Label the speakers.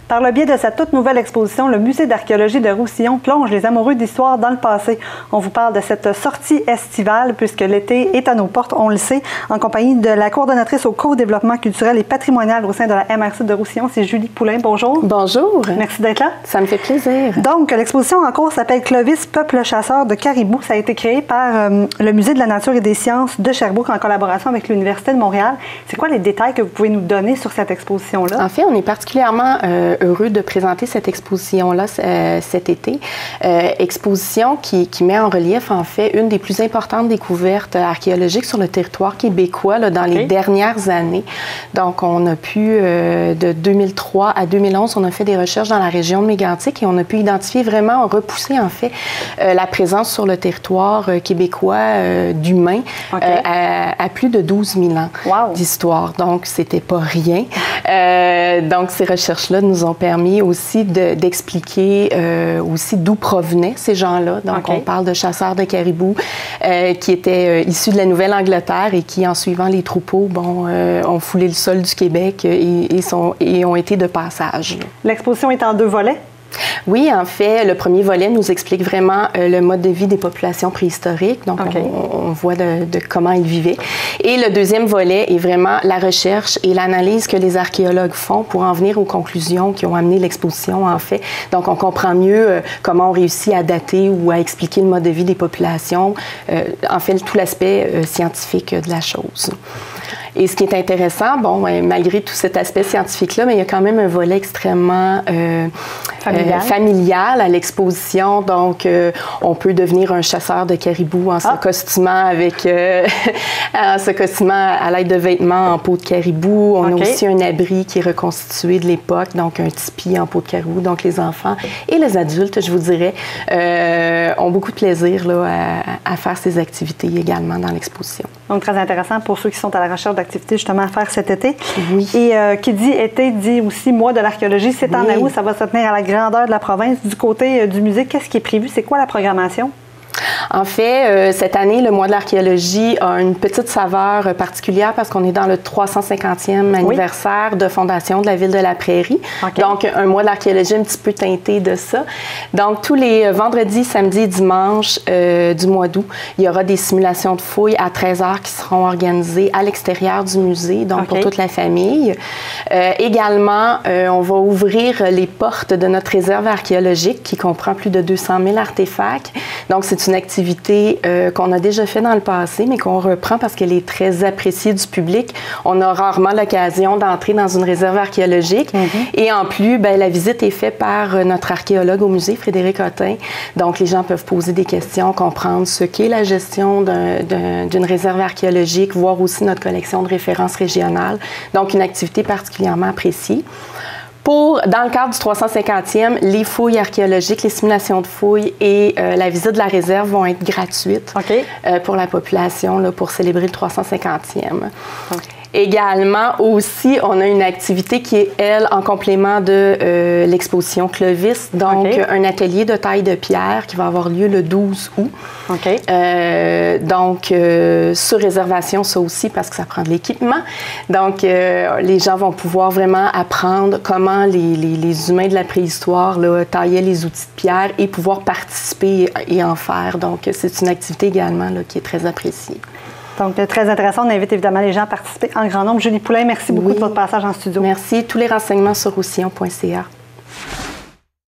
Speaker 1: Par le biais de sa toute nouvelle exposition, le Musée d'archéologie de Roussillon plonge les amoureux d'histoire dans le passé. On vous parle de cette sortie estivale, puisque l'été est à nos portes, on le sait, en compagnie de la coordonnatrice au co-développement culturel et patrimonial au sein de la MRC de Roussillon, c'est Julie Poulain. Bonjour.
Speaker 2: Bonjour.
Speaker 1: Merci d'être là.
Speaker 2: Ça me fait plaisir.
Speaker 1: Donc, l'exposition en cours s'appelle Clovis, peuple chasseur de caribou. Ça a été créé par le Musée de la nature et des sciences de Sherbrooke en collaboration avec l'Université de Montréal. C'est quoi les détails que vous pouvez nous donner sur cette exposition-là?
Speaker 2: En fait, on est particulièrement heureux de présenter cette exposition-là cet été. Exposition qui met en relief, en fait, une des plus importantes découvertes archéologiques sur le territoire québécois là, dans les dernières années. Donc, on a pu, de 2003 à 2011, on a fait des recherches dans la région de Mégantic et on a pu identifier vraiment, repousser, en fait, la présence sur le territoire québécois d'humains à plus de 12 000 ans d'histoire. Donc, c'était pas rien. Donc, ces recherches-là nous ont permis aussi d'expliquer aussi d'où provenaient ces gens-là. Donc, on parle de chasseurs de caribous qui étaient issus de la Nouvelle-Angleterre et qui, en suivant les troupeaux, ont foulé le sol du Québec et ont été de passage.
Speaker 1: L'exposition est en 2 volets?
Speaker 2: Oui, en fait, le premier volet nous explique vraiment le mode de vie des populations préhistoriques. Donc, on voit de comment ils vivaient. Et le deuxième volet est vraiment la recherche et l'analyse que les archéologues font pour en venir aux conclusions qui ont amené l'exposition, en fait. Donc, on comprend mieux comment on réussit à dater ou à expliquer le mode de vie des populations. En fait, tout l'aspect scientifique de la chose. Et ce qui est intéressant, malgré tout cet aspect scientifique-là, mais il y a quand même un volet extrêmement familial à l'exposition. Donc, on peut devenir un chasseur de caribou en se costumant à l'aide de vêtements en peau de caribou. On a aussi un abri qui est reconstitué de l'époque, donc un tipi en peau de caribou. Donc, les enfants et les adultes, je vous dirais, ont beaucoup de plaisir là, à faire ces activités également dans l'exposition.
Speaker 1: Donc, très intéressant pour ceux qui sont à la recherche d'activités justement à faire cet été.
Speaker 2: Oui.
Speaker 1: Et qui dit été, dit aussi mois de l'archéologie. C'est en août, ça va se tenir à la grandeur de la province. Du côté du musée, qu'est-ce qui est prévu? C'est quoi la programmation?
Speaker 2: En fait, cette année, le mois de l'archéologie a une petite saveur particulière parce qu'on est dans le 350e anniversaire de fondation de la ville de La Prairie. Donc, un mois de l'archéologie un petit peu teinté de ça. Donc, tous les vendredis, samedis et dimanches du mois d'août, il y aura des simulations de fouilles à 13h qui seront organisées à l'extérieur du musée, donc pour toute la famille. Également, on va ouvrir les portes de notre réserve archéologique qui comprend plus de 200 000 artefacts. Donc, c'est une activité qu'on a déjà fait dans le passé, mais qu'on reprend parce qu'elle est très appréciée du public. On a rarement l'occasion d'entrer dans une réserve archéologique. Et en plus, la visite est faite par notre archéologue au musée, Frédéric Ottin. Donc, les gens peuvent poser des questions, comprendre ce qu'est la gestion d'une réserve archéologique, voir aussi notre collection de références régionales. Donc, une activité particulièrement appréciée. Dans le cadre du 350e, les fouilles archéologiques, les simulations de fouilles et la visite de la réserve vont être gratuites pour la population là, pour célébrer le 350e. Également, aussi, on a une activité qui est, elle, en complément de l'exposition Clovis, donc un atelier de taille de pierre qui va avoir lieu le 12 août. Donc, sur réservation, ça aussi, parce que ça prend de l'équipement. Donc, les gens vont pouvoir vraiment apprendre comment les humains de la préhistoire là, taillaient les outils de pierre et pouvoir participer et en faire. Donc, c'est une activité également là, qui est très appréciée.
Speaker 1: Donc, très intéressant. On invite évidemment les gens à participer en grand nombre. Julie Poulain, merci beaucoup de votre passage en studio.
Speaker 2: Merci. Tous les renseignements sur roussillon.ca.